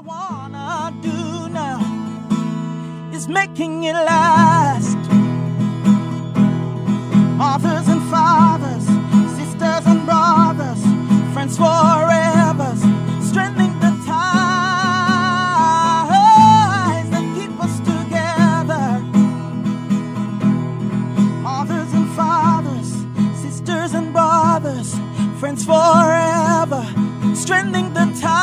wanna do now is making it last. Mothers and fathers, sisters and brothers, friends forever, strengthening the ties that keep us together. Mothers and fathers, sisters and brothers, friends forever, strengthening the ties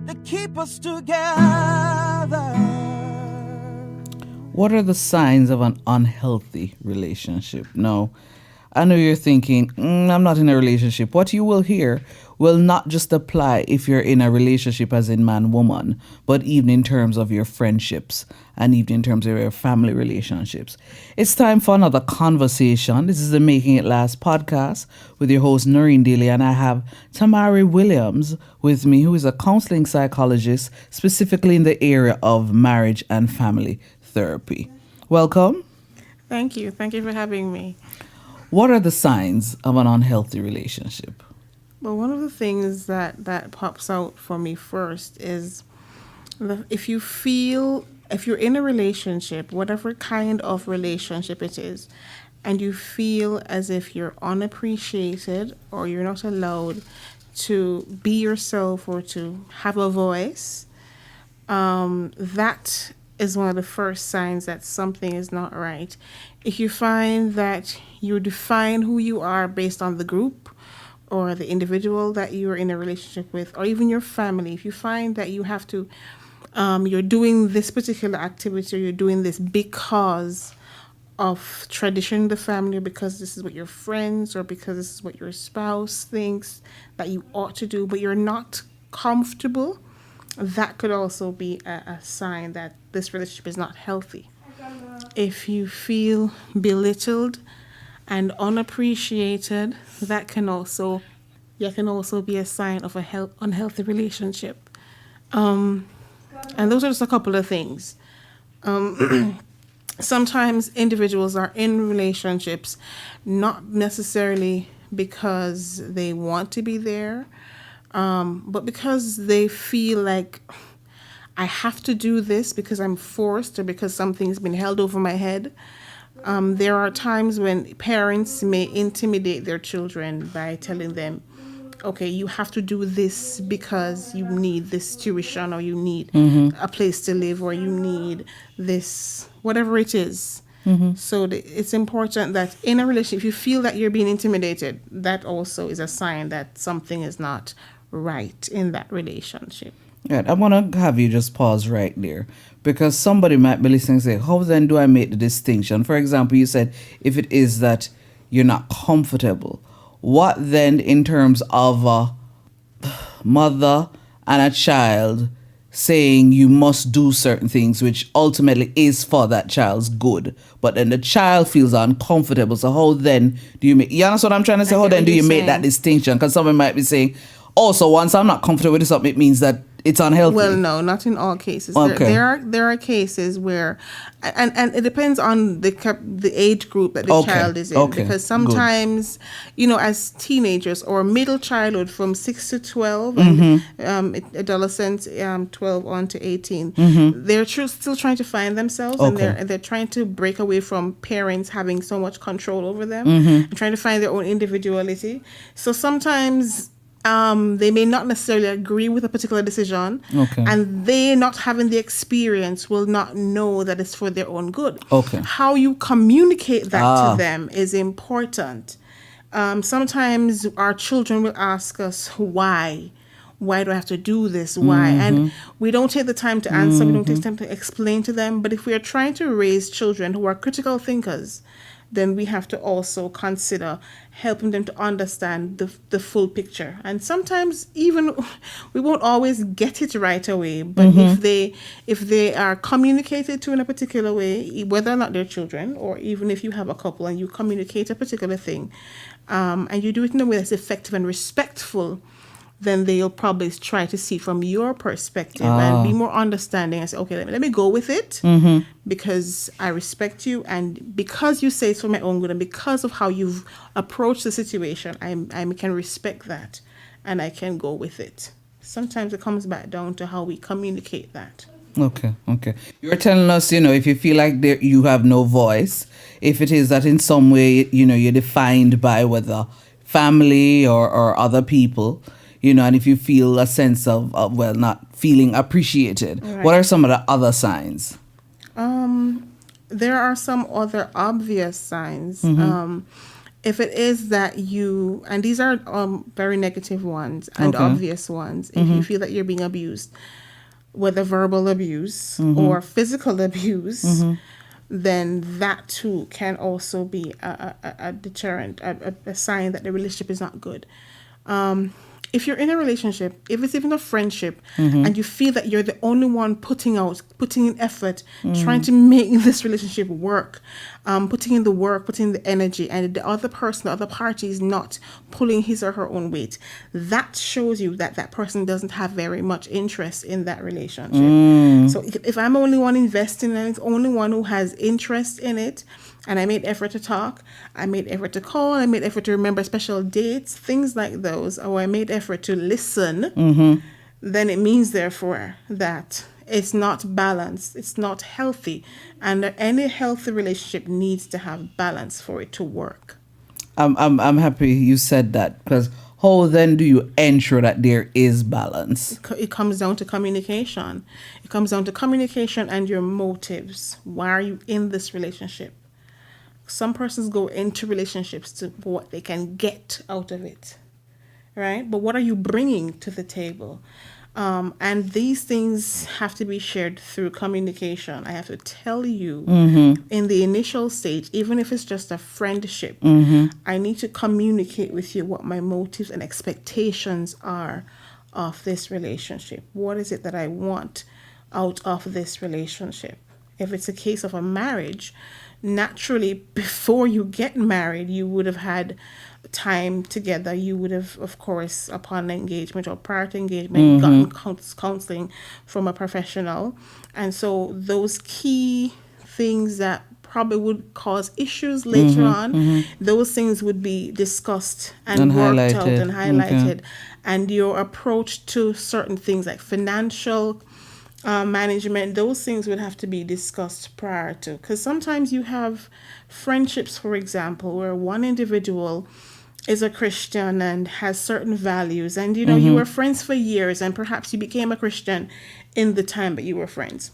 that keep us together. What are the signs of an unhealthy relationship? Now, I know you're thinking, I'm not in a relationship. What you will hear will not just apply if you're in a relationship as in man-woman, but even in terms of your friendships and even in terms of your family relationships. It's time for another conversation. This is the Making It Last podcast with your host, Noreen Daly, and I have Tamari Williams with me, who is a counseling psychologist, specifically in the area of marriage and family therapy. Welcome. Thank you. Thank you for having me. What are the signs of an unhealthy relationship? Well, one of the things that pops out for me first is if you're in a relationship, whatever kind of relationship it is, and you feel as if you're unappreciated or you're not allowed to be yourself or to have a voice, that is one of the first signs that something is not right. If you find that you define who you are based on the group or the individual that you're in a relationship with, or even your family, if you find that you have to, you're doing this particular activity or you're doing this because of tradition in the family, or because this is what your friends or because this is what your spouse thinks that you ought to do, but you're not comfortable, that could also be a sign that this relationship is not healthy. If you feel belittled and unappreciated, that can also be a sign of a unhealthy relationship. And those are just a couple of things. Sometimes individuals are in relationships not necessarily because they want to be there, but because they feel like I have to do this because I'm forced or because something's been held over my head. There are times when parents may intimidate their children by telling them, okay, you have to do this because you need this tuition, or you need a place to live, or you need this, whatever it is. So it's important that in a relationship, if you feel that you're being intimidated, that also is a sign that something is not right in that relationship. Right, I want to have you just pause right there, because somebody might be listening and say, how then do I make the distinction? For example, you said if it is that you're not comfortable, what then in terms of a mother and a child saying you must do certain things, which ultimately is for that child's good, but then the child feels uncomfortable. So how then do you make, you understand what I'm trying to say? How then do you make that distinction? Because someone might be saying, also, once I'm not comfortable with something, it means that it's unhealthy. Well, no, not in all cases. Okay. There are cases where, and it depends on the age group that the child is in. Okay. Because sometimes, as teenagers or middle childhood from 6 to 12, and adolescents 12 on to 18, they're still trying to find themselves, and they're trying to break away from parents having so much control over them, and trying to find their own individuality. So sometimes they may not necessarily agree with a particular decision, and they, not having the experience, will not know that it's for their own good. How you communicate that to them is important. Sometimes our children will ask us, why do I have to do this? Why? And we don't take the time to answer, we don't take the time to explain to them. But if we are trying to raise children who are critical thinkers, then we have to also consider helping them to understand the full picture. And sometimes even we won't always get it right away, but if they are communicated to in a particular way, whether or not they're children, or even if you have a couple and you communicate a particular thing, and you do it in a way that's effective and respectful, then they'll probably try to see from your perspective and be more understanding and say, okay, let me go with it because I respect you, and because you say it's for my own good, and because of how you've approached the situation, I can respect that and I can go with it. Sometimes it comes back down to how we communicate that. Okay. You're telling us, if you feel like you have no voice, if it is that in some way, you're defined by whether family or other people, and if you feel a sense of not feeling appreciated, Right. what are some of the other signs? There are some other obvious signs. If it is that you, and these are very negative ones and Okay. obvious ones, if you feel that you're being abused, whether verbal abuse or physical abuse, then that too can also be a deterrent, a sign that the relationship is not good. If you're in a relationship, if it's even a friendship, and you feel that you're the only one putting in effort, trying to make this relationship work, putting in the work, putting in the energy, and the other person, the other party is not pulling his or her own weight, that shows you that that person doesn't have very much interest in that relationship. So if I'm the only one investing and it's the only one who has interest in it, and I made effort to talk, I made effort to call, I made effort to remember special dates, things like those, or I made effort to listen, then it means, therefore, that it's not balanced, it's not healthy, and any healthy relationship needs to have balance for it to work. I'm happy you said that, because how then do you ensure that there is balance? It comes down to communication. It comes down to communication and your motives. Why are you in this relationship? Some persons go into relationships to what they can get out of it, right? But what are you bringing to the table? And these things have to be shared through communication. I have to tell you in the initial stage, even if it's just a friendship, I need to communicate with you what my motives and expectations are of this relationship. What is it that I want out of this relationship? If it's a case of a marriage, naturally, before you get married, you would have had time together. You would have, of course, upon engagement or prior to engagement, gotten counseling from a professional. And so those key things that probably would cause issues later on, those things would be discussed and worked out and highlighted. And your approach to certain things like financial management, those things would have to be discussed prior to, because sometimes you have friendships, for example, where one individual is a Christian and has certain values, and you were friends for years, and perhaps you became a Christian in the time that you were friends.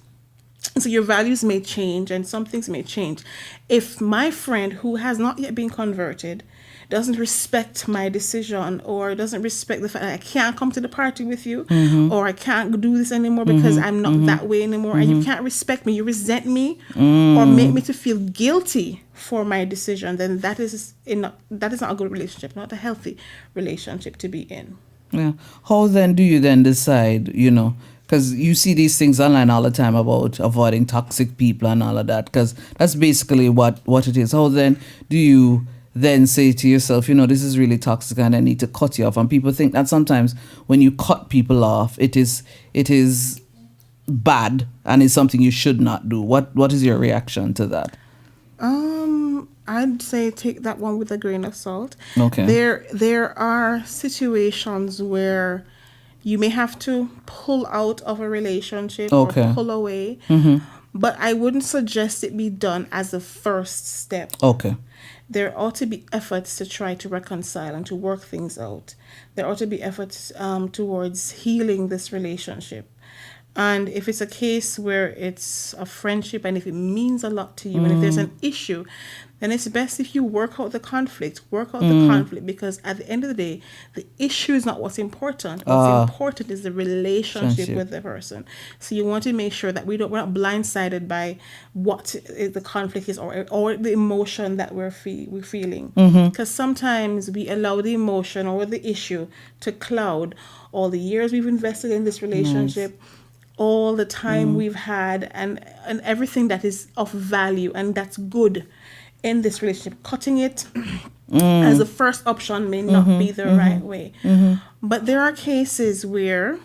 So your values may change and some things may change. If my friend who has not yet been converted doesn't respect my decision, or doesn't respect the fact that I can't come to the party with you, or I can't do this anymore because I'm not that way anymore, and you can't respect me, you resent me, or make me to feel guilty for my decision, then that is not a good relationship, not a healthy relationship to be in. Yeah. How then do you then decide, because you see these things online all the time about avoiding toxic people and all of that, because that's basically what it is. How then do you then say to yourself, this is really toxic and I need to cut you off? And people think that sometimes when you cut people off, it is bad and it's something you should not do. What is your reaction to that? I'd say take that one with a grain of salt. Okay. There are situations where you may have to pull out of a relationship or pull away, but I wouldn't suggest it be done as a first step. Okay. There ought to be efforts to try to reconcile and to work things out. There ought to be efforts towards healing this relationship. And if it's a case where it's a friendship and if it means a lot to you, and if there's an issue, then it's best if you work out the conflict. Because at the end of the day, the issue is not what's important. What's important is the relationship with the person. So you want to make sure that we're not blindsided by what the conflict is or the emotion that we're feeling. Because sometimes we allow the emotion or the issue to cloud all the years we've invested in this relationship. All the time we've had and everything that is of value and that's good in this relationship. Cutting it as the first option may not be the right way. But there are cases where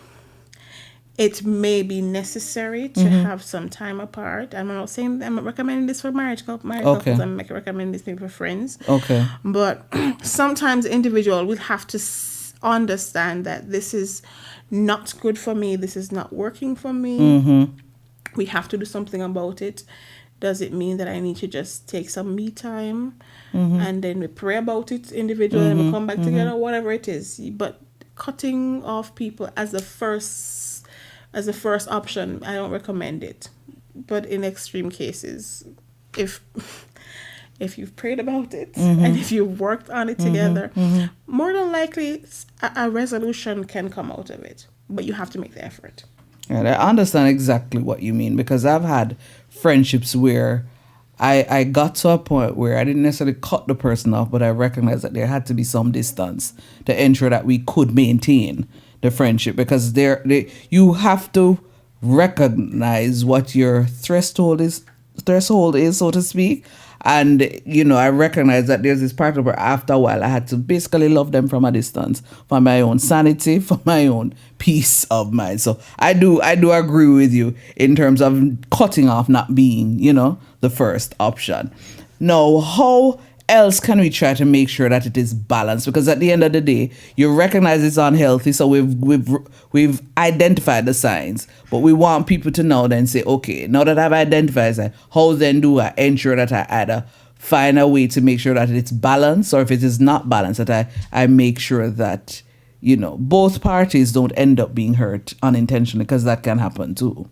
it may be necessary to have some time apart. I'm not saying I'm not recommending this for married couples. I'm recommending this maybe for friends. Okay. But sometimes the individual will have to understand that this is not good for me. This is not working for me. We have to do something about it. Does it mean that I need to just take some me time and then we pray about it individually and we come back together, whatever it is? But cutting off people as the first option, I don't recommend it. But in extreme cases, if you've prayed about it and if you've worked on it together, more than likely a resolution can come out of it. But you have to make the effort. And I understand exactly what you mean, because I've had friendships where I got to a point where I didn't necessarily cut the person off, but I recognized that there had to be some distance to ensure that we could maintain the friendship, because you have to recognize what your threshold is, so to speak. And, I recognize that there's this part of where after a while I had to basically love them from a distance for my own sanity, for my own peace of mind. So I do agree with you in terms of cutting off not being, the first option. Now, how else can we try to make sure that it is balanced? Because at the end of the day, you recognize it's unhealthy, so we've identified the signs, but we want people to now then say, okay, now that I've identified it, how then do I ensure that I either find a way to make sure that it's balanced, or if it is not balanced, that I make sure that both parties don't end up being hurt unintentionally, because that can happen too.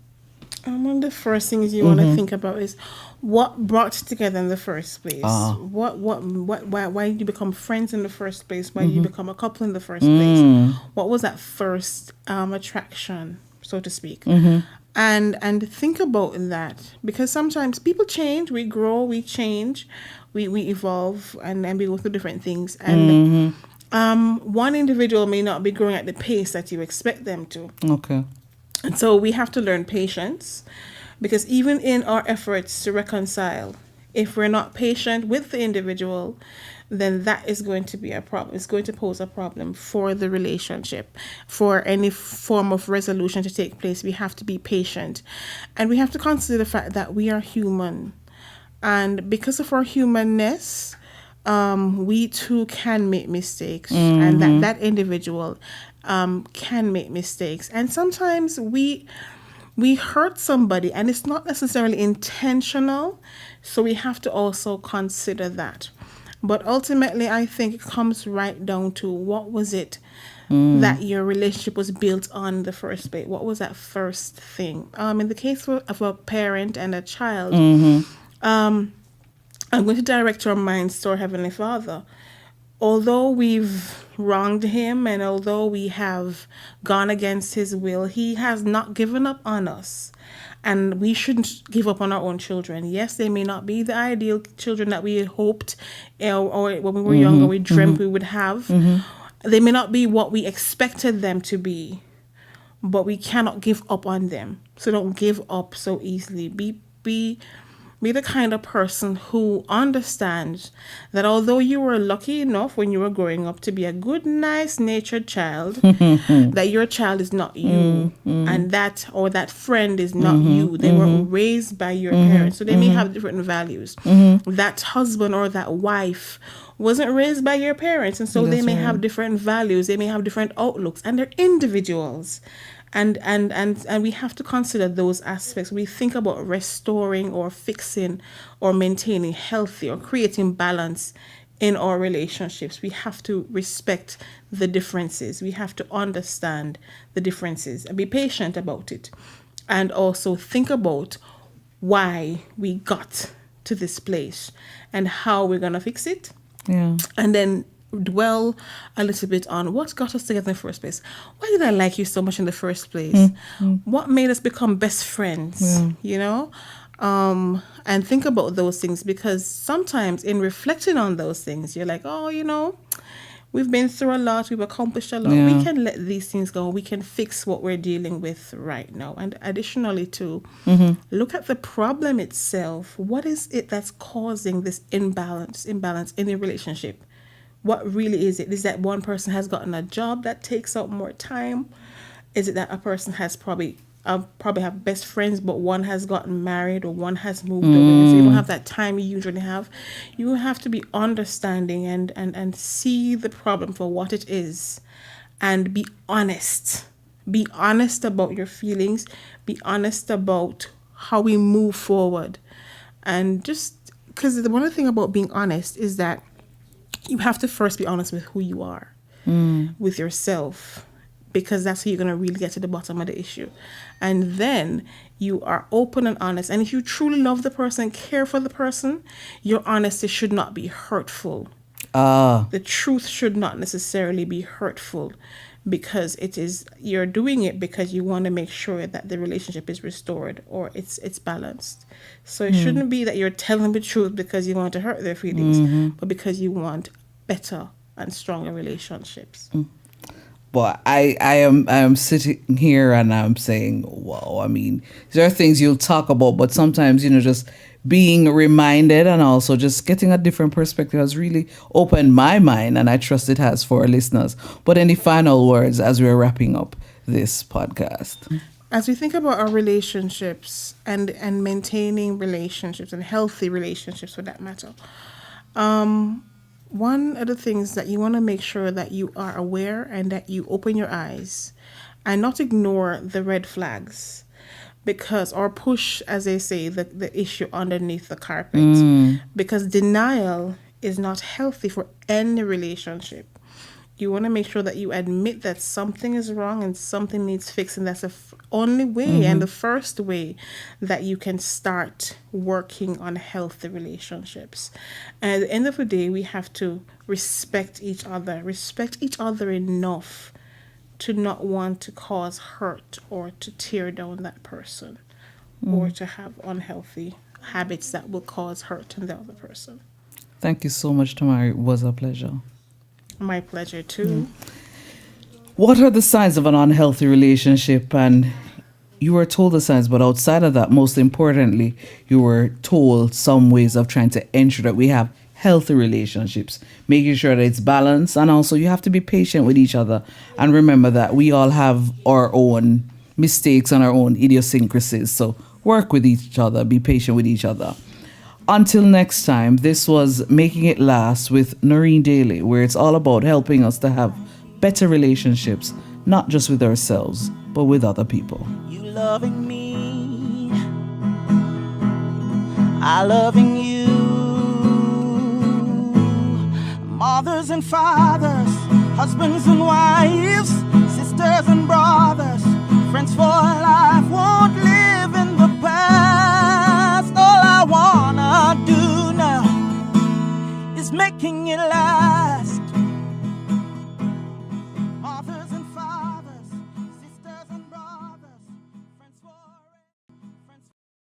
One of the first things you want to think about is what brought you together in the first place. Why did you become friends in the first place? Why did you become a couple in the first place? What was that first attraction, so to speak? And think about that, because sometimes people change, we grow, we change, we evolve, and we go through different things. And one individual may not be growing at the pace that you expect them to. Okay. And so we have to learn patience, because even in our efforts to reconcile, if we're not patient with the individual, then that is going to be a problem. It's going to pose a problem for the relationship. For any form of resolution to take place, we have to be patient. And we have to consider the fact that we are human. And because of our humanness, we too can make mistakes. And that individual can make mistakes. And sometimes we hurt somebody and it's not necessarily intentional, so we have to also consider that. But ultimately, I think it comes right down to what was it that your relationship was built on in the first place. What was that first thing? In the case of a parent and a child, I'm going to direct our minds to our Heavenly Father. Although we've wronged him and although we have gone against his will, he has not given up on us. And we shouldn't give up on our own children. Yes, they may not be the ideal children that we had hoped or when we were younger we dreamt we would have. They may not be what we expected them to be, but we cannot give up on them. So don't give up so easily. Be the kind of person who understands that although you were lucky enough when you were growing up to be a good, nice natured child, that your child is not you, and that friend is not you. They were raised by your parents, so they may have different values. That husband or that wife wasn't raised by your parents, and so they may have different values. They may have different outlooks, and they're individuals. And we have to consider those aspects. We think about restoring or fixing or maintaining healthy or creating balance in our relationships. We have to respect the differences. We have to understand the differences and be patient about it. And also think about why we got to this place and how we're going to fix it. Yeah. And then dwell a little bit on what got us together in the first place. Why did I like you so much in the first place? What made us become best friends? And think about those things, because sometimes in reflecting on those things, you're like, oh, we've been through a lot, we've accomplished a lot. Yeah. We can let these things go. We can fix what we're dealing with right now. And additionally too, look at the problem itself. What is it that's causing this imbalance in the relationship? What really is it? Is that one person has gotten a job that takes up more time? Is it that a person has probably have best friends, but one has gotten married or one has moved away, so you don't have that time you usually have? You have to be understanding and see the problem for what it is, and be honest. Be honest about your feelings. Be honest about how we move forward, and just because the one thing about being honest is that you have to first be honest with who you are, with yourself, because that's how you're going to really get to the bottom of the issue. And then you are open and honest. And if you truly love the person, care for the person, your honesty should not be hurtful. The truth should not necessarily be hurtful, because you're doing it because you want to make sure that the relationship is restored or it's balanced. So it shouldn't be that you're telling the truth because you want to hurt their feelings, but because you want better and stronger relationships. But I am sitting here and I'm saying, wow, I mean, there are things you'll talk about, but sometimes, just being reminded and also just getting a different perspective has really opened my mind, and I trust it has for our listeners. But any final words as we're wrapping up this podcast? As we think about our relationships and maintaining relationships and healthy relationships for that matter, one of the things that you want to make sure that you are aware and that you open your eyes and not ignore the red flags, or push, as they say, the issue underneath the carpet, because denial is not healthy for any relationship. You want to make sure that you admit that something is wrong and something needs fixing. That's the only way and the first way that you can start working on healthy relationships. And at the end of the day, we have to respect each other enough to not want to cause hurt or to tear down that person or to have unhealthy habits that will cause hurt in the other person. Thank you so much, Tamari. It was a pleasure. My pleasure too. What are the signs of an unhealthy relationship? And you were told the signs, but outside of that, most importantly, you were told some ways of trying to ensure that we have healthy relationships, making sure that it's balanced. And also you have to be patient with each other and remember that we all have our own mistakes and our own idiosyncrasies. So work with each other, be patient with each other. Until next time, this was Making It Last with Noreen Daly, where it's all about helping us to have better relationships, not just with ourselves, but with other people. You loving me, I loving you. Mothers and fathers, husbands and wives.